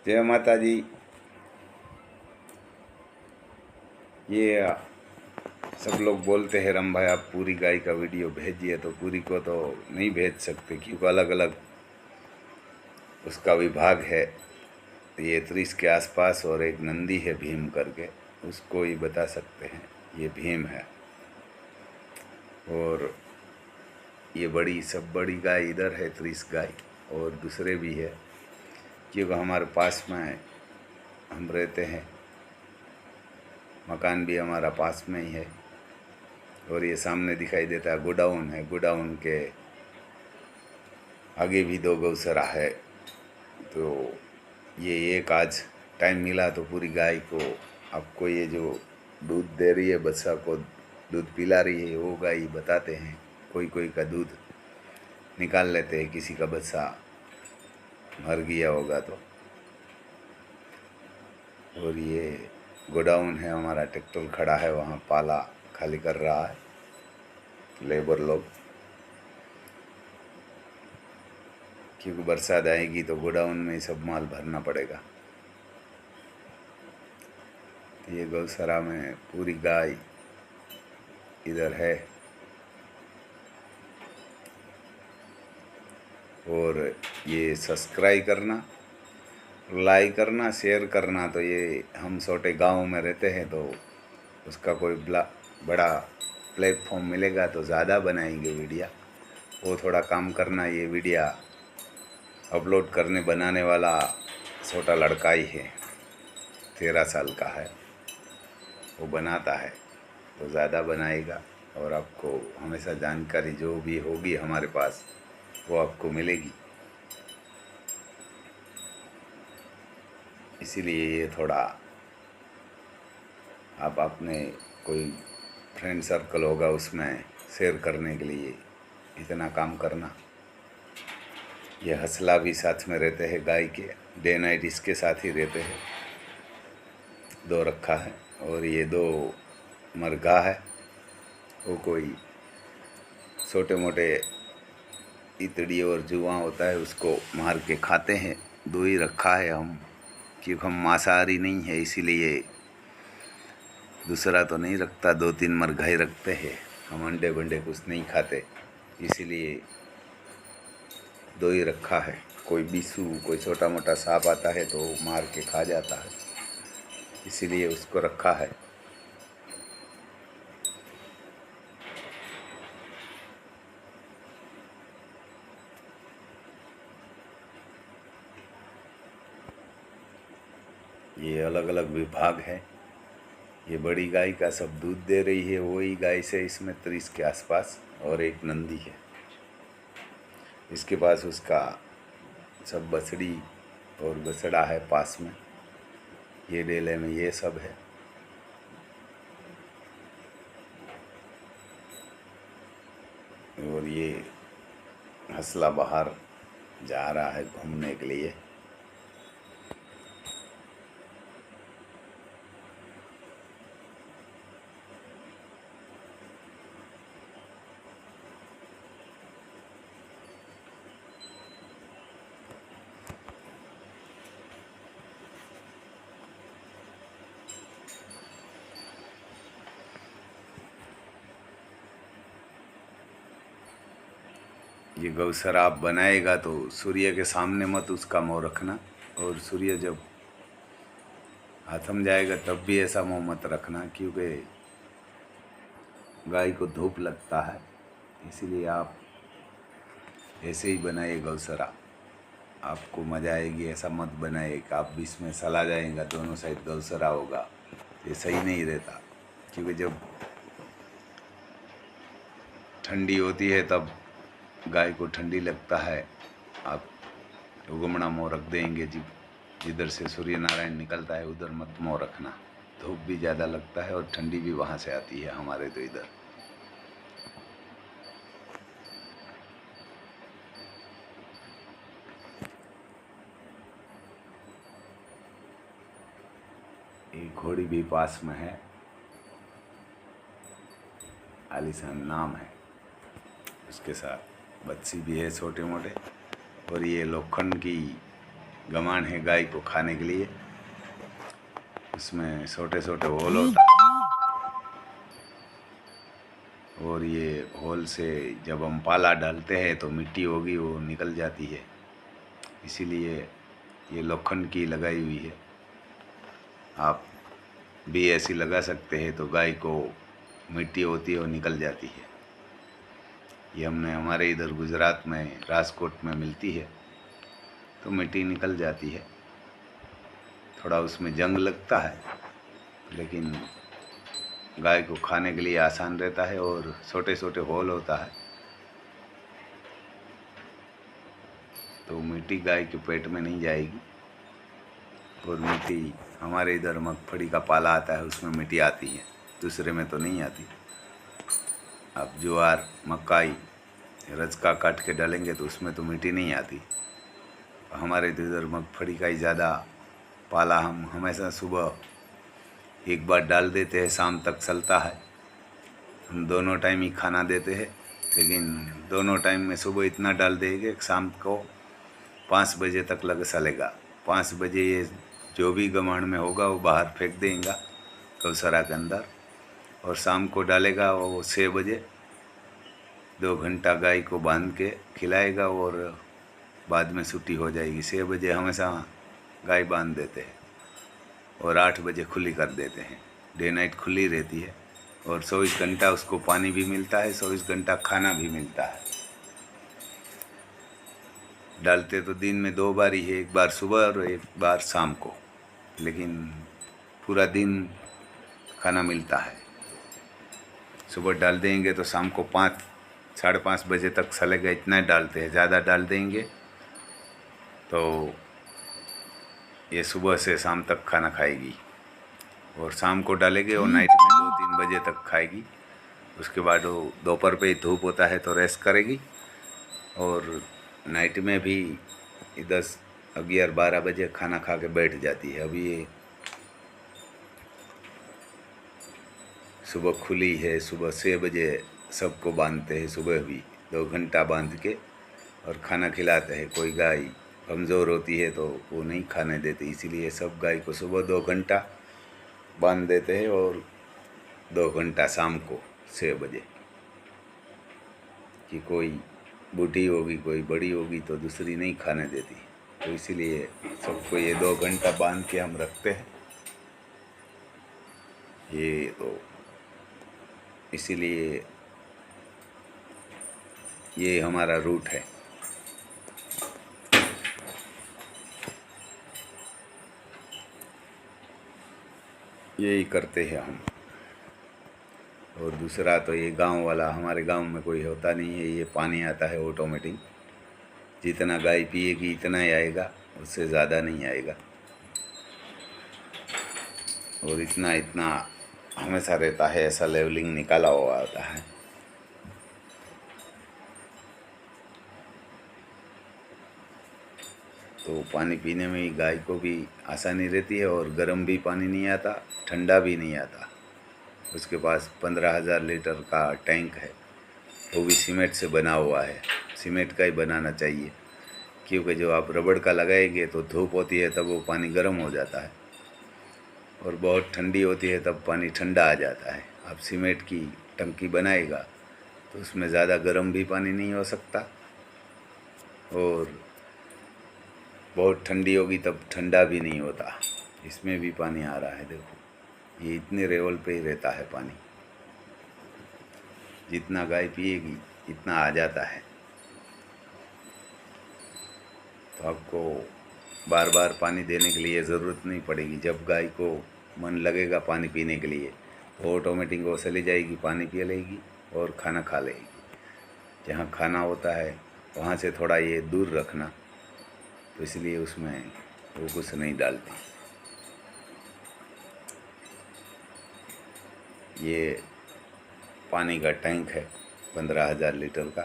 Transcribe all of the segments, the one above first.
जय माता जी। ये सब लोग बोलते हैं राम भाई आप पूरी गाय का वीडियो भेजिए, तो पूरी को तो नहीं भेज सकते क्योंकि अलग अलग उसका विभाग है। ये 30 के आसपास और एक नंदी है भीम करके, उसको ही बता सकते हैं ये भीम है। और ये बड़ी गाय इधर है 30 गाय, और दूसरे भी है क्योंकि हमारे पास में हम रहते हैं, मकान भी हमारा पास में ही है। और ये सामने दिखाई देता है गोडाउन है, गोडाउन के आगे भी 2 गौसरा है। तो ये एक आज टाइम मिला तो पूरी गाय को आपको ये जो दूध दे रही है, बच्चा को दूध पिला रही है, वो गाय बताते हैं। कोई कोई का दूध निकाल लेते हैं, किसी का बच्चा मर गया होगा तो। और ये गोडाउन है हमारा, ट्रैक्टर खड़ा है वहाँ, पाला खाली कर रहा है लेबर लोग, क्योंकि बरसात आएगी तो गोडाउन में ही सब माल भरना पड़ेगा। ये गौशाला में पूरी गाय इधर है। और ये सब्सक्राइब करना, लाइक करना, शेयर करना। तो ये हम छोटे गांव में रहते हैं तो उसका कोई बड़ा प्लेटफॉर्म मिलेगा तो ज़्यादा बनाएंगे वीडियो। वो थोड़ा काम करना। ये वीडियो अपलोड करने बनाने वाला छोटा लड़का ही है, 13 साल का है, वो बनाता है तो ज़्यादा बनाएगा। और आपको हमेशा जानकारी जो भी होगी हमारे पास वो आपको मिलेगी। इसीलिए ये थोड़ा आप अपने कोई फ्रेंड सर्कल होगा उसमें शेयर करने के लिए इतना काम करना। ये हंसला भी साथ में रहते हैं गाय के, डे नाइट इसके साथ ही रहते हैं। 2 रखा है और ये 2 मरघा है। वो कोई छोटे मोटे इतड़ी और जुआ होता है उसको मार के खाते हैं। 2 ही रखा है हम, क्योंकि हम मांसाहारी नहीं है, इसीलिए दूसरा तो नहीं रखता। 2-3 मरघा ही रखते हैं हम, अंडे बंडे कुछ नहीं खाते, इसीलिए 2 ही रखा है। कोई बिच्छू, कोई छोटा मोटा सांप आता है तो मार के खा जाता है, इसीलिए उसको रखा है। ये अलग अलग विभाग है। ये बड़ी गाय का सब दूध दे रही है, वही गाय से इसमें 30 के आसपास, और एक नंदी है इसके पास, उसका सब बछड़ी और बछड़ा है पास में। ये डेले में ये सब है। और ये हंसला बाहर जा रहा है घूमने के लिए। ये गौशाला आप बनाएगा तो सूर्य के सामने मत उसका मुँह रखना, और सूर्य जब हाथम जाएगा तब भी ऐसा मुँह मत रखना, क्योंकि गाय को धूप लगता है। इसीलिए आप ऐसे ही बनाइए गौशाला, आपको मज़ा आएगी। ऐसा मत बनाइए कि आप बीच में सला जाएगा, दोनों साइड गौशाला होगा, ये सही नहीं रहता। क्योंकि जब ठंडी होती है तब गाय को ठंडी लगता है, आप उगमना मुँह रख देंगे। जिधर से सूर्य नारायण निकलता है उधर मत मुँह रखना, धूप भी ज़्यादा लगता है और ठंडी भी वहाँ से आती है हमारे तो इधर। एक घोड़ी भी पास में है, आलीशान नाम है, उसके साथ बच्ची भी है छोटे मोटे। और ये लोखंड की गमाण है गाय को खाने के लिए। इसमें छोटे छोटे होल होता है और ये होल से जब हम पाला डालते हैं तो मिट्टी होगी वो निकल जाती है, इसीलिए ये लोखंड की लगाई हुई है। आप भी ऐसी लगा सकते हैं तो गाय को मिट्टी होती है वो निकल जाती है। ये हमने हमारे इधर गुजरात में राजकोट में मिलती है, तो मिट्टी निकल जाती है। थोड़ा उसमें जंग लगता है, लेकिन गाय को खाने के लिए आसान रहता है और छोटे छोटे होल होता है, तो मिट्टी गाय के पेट में नहीं जाएगी। और मिट्टी हमारे इधर मगफड़ी का पाला आता है उसमें मिट्टी आती है, दूसरे में तो नहीं आती। अब ज्वार मकाई रजका काट के डालेंगे तो उसमें तो मिट्टी नहीं आती। हमारे इधर मगफड़ी का ही ज़्यादा पाला हम हमेशा सुबह एक बार डाल देते हैं, शाम तक चलता है। हम दोनों टाइम ही खाना देते हैं, लेकिन दोनों टाइम में सुबह इतना डाल देंगे शाम को 5 बजे तक लग चलेगा। 5 बजे ये जो भी गमाण में होगा वो बाहर फेंक देगा गौशाला के अंदर, और शाम को डालेगा वो 6 बजे। 2 घंटा गाय को बांध के खिलाएगा और बाद में छुट्टी हो जाएगी। 6 बजे हमेशा गाय बांध देते हैं और 8 बजे खुली कर देते हैं। डे नाइट खुली रहती है और 24 घंटा उसको पानी भी मिलता है, 24 घंटा खाना भी मिलता है। डालते तो दिन में 2 बार ही है, एक बार सुबह और एक बार शाम को, लेकिन पूरा दिन खाना मिलता है। सुबह डाल देंगे तो शाम को 5 साढ़े 5 बजे तक चलेगा, इतना डालते हैं। ज़्यादा डाल देंगे तो ये सुबह से शाम तक खाना खाएगी, और शाम को डालेंगे और नाइट में 2-3 बजे तक खाएगी। उसके बाद वो दोपहर पे धूप होता है तो रेस्ट करेगी, और नाइट में भी 10, 11, 12 बजे खाना खा के बैठ जाती है। अभी ये सुबह खुली है, सुबह 6 बजे सबको बांधते हैं, सुबह भी 2 घंटा बांध के और खाना खिलाते हैं। कोई गाय कमज़ोर होती है तो वो नहीं खाने देती, इसीलिए सब गाय को सुबह 2 घंटा बांध देते हैं और 2 घंटा शाम को 6 बजे। कि कोई बूढ़ी होगी कोई बड़ी होगी तो दूसरी नहीं खाने देती, तो इसीलिए सबको ये 2 घंटा बांध के हम रखते हैं। ये तो इसीलिए ये हमारा रूट है। यही करते हैं हम। और दूसरा तो ये गांव वाला, हमारे गांव में कोई होता नहीं है। ये पानी आता है ऑटोमेटिक, जितना गाय पिएगी इतना ही आएगा, उससे ज़्यादा नहीं आएगा। और इतना इतना हमेशा रहता है, ऐसा लेवलिंग निकाला हुआ होता है। तो पानी पीने में गाय को भी आसानी रहती है, और गर्म भी पानी नहीं आता, ठंडा भी नहीं आता। उसके पास 15,000 लीटर का टैंक है, वो भी सीमेंट से बना हुआ है। सीमेंट का ही बनाना चाहिए, क्योंकि जो आप रबड़ का लगाएंगे तो धूप होती है तब वो पानी गर्म हो जाता है, और बहुत ठंडी होती है तब पानी ठंडा आ जाता है। आप सीमेंट की टंकी बनाएगा तो उसमें ज़्यादा गर्म भी पानी नहीं हो सकता, और बहुत ठंडी होगी तब ठंडा भी नहीं होता। इसमें भी पानी आ रहा है, देखो ये इतने लेवल पे ही रहता है पानी। जितना गाय पिएगी इतना आ जाता है। तो आपको बार बार पानी देने के लिए ज़रूरत नहीं पड़ेगी। जब गाय को मन लगेगा पानी पीने के लिए तो ऑटोमेटिक वो चली जाएगी, पानी पी लेगी और खाना खा लेगी। जहाँ खाना होता है वहाँ से थोड़ा ये दूर रखना, तो इसलिए उसमें वो कुछ नहीं डालते। ये पानी का टैंक है 15,000 लीटर का,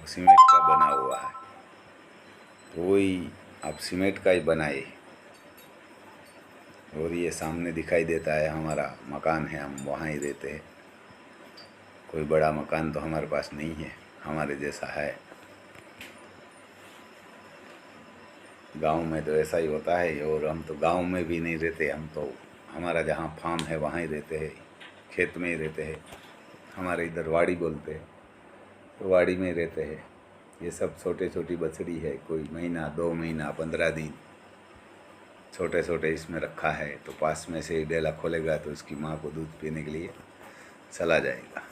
सीमेंट का बना हुआ है। तो वही आप सीमेंट का ही बनाए। और ये सामने दिखाई देता है हमारा मकान है, हम वहाँ ही रहते हैं। कोई बड़ा मकान तो हमारे पास नहीं है, हमारे जैसा है। गांव में तो ऐसा ही होता है। और हम तो गांव में भी नहीं रहते, हम तो हमारा जहाँ फार्म है वहाँ ही रहते हैं, खेत में ही रहते हैं। हमारे इधर वाड़ी बोलते हैं, तो वाड़ी में रहते हैं। ये सब छोटे छोटी बछड़ी है, कोई महीना 2 महीना 15 दिन छोटे छोटे इसमें रखा है। तो पास में से ही डेला खोलेगा तो उसकी माँ को दूध पीने के लिए चला जाएगा।